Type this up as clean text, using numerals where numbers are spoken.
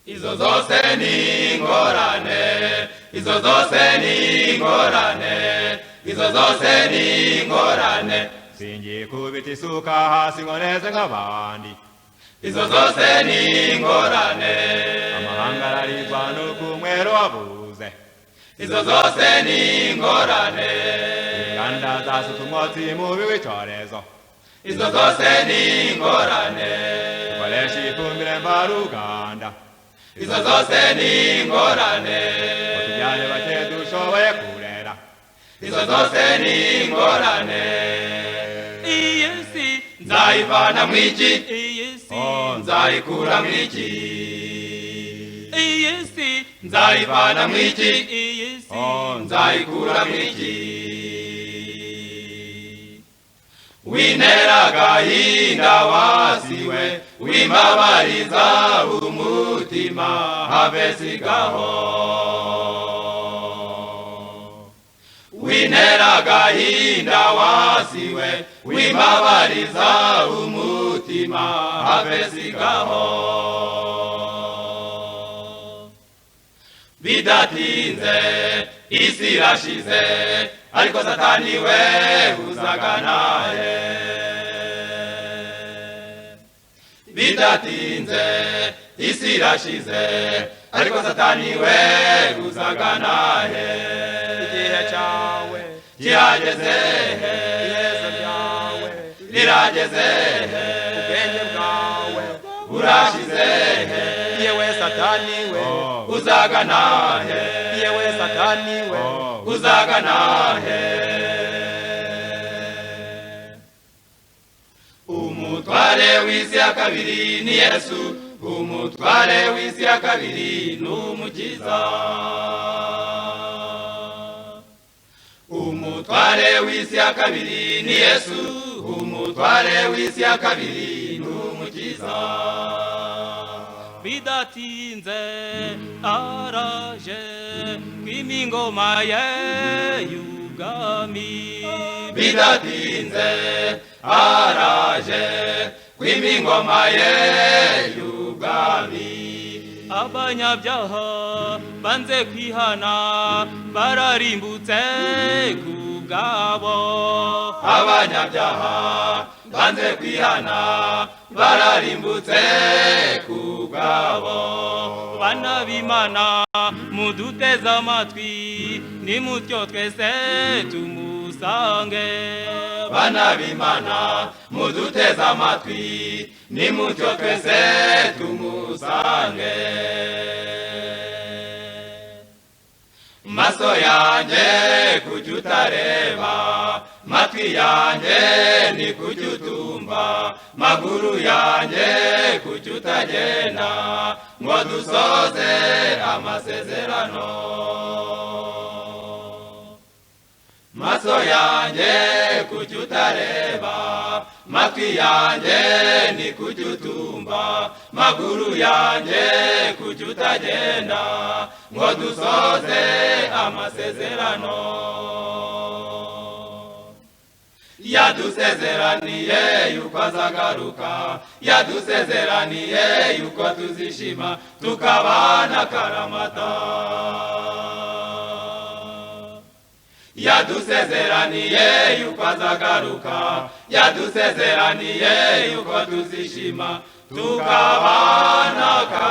izo zose ni ingorane, izo zose ni ingorane, izo zose ni ingorane. Singikubita isuka hasi ngo neze nk'abandi, izo zose ni ingorane. amahanga ararizwa n'urw'umwero wabuze, izo zose ni ingorane. inganda zasutse umwotsi mubi w'icyorezo, izo zose ni ingorane. dukoresha ifumbire mvaruganda, izo zose ni ingorane. ngo tubyare bake dushoboye kurera, izo zose ni ingorane. iyi si nzayivana mw'iki, iyi si nzayikura mw'iki, iyi si nzayivana mw'iki, iyi si nzayikura mw'iki. wintera agahinda wasiwe, wimbabariza umutima habe sigaho. wintera agahinda wasiwe, wimbabariza umutima habe sigaho. bidatinze isi irashize, ariko satani we uzaganahe. bidatinze isi irashize, ariko satani we uzaganahe. igihe cyawe kirageze, iherezo ryawe rirageze, ubwenge bwawe burashize. yewe satani we uzaganahe, yewe satani we uzaganahe. umutware w'isi ya kabiri ni Yesu, umutware w'isi ya kabiri ni Umukiza. umutware w'isi ya kabiri ni Yesu, umutware w'isi ya kabiri ni Umukiza. bidatinze araje kwima ingoma ye y'ubwami. bidatinze araje kwima ingoma ye y'ubwami. abanyabyaha banze kwihana bararimbutse kubwabo. abanyabyaha banze kwihana bararimbutse kubwabo. bana b'Imana muduteze amatwi, nimutyo twese tumusange. bana b'Imana muduteze amatwi, nimutyo twese tumusange. maso yanjye kuki utareba, matwi yanjye ni kuki utumva, maguru yanjye kuki utagenda ngo dusoze amasezerano. maso yanjye kuki utareba, matwi yanjye ni kuki utumva, maguru yanjye kuki utagenda ngo dusoze amasezerano. yadusezeraniye yuko azagaruka, yadusezeraniye yuko tuzishima tukabana karamata. yadusezeraniye yuko azagaruka, yadusezeraniye yuko tuzishima tukabana karamata.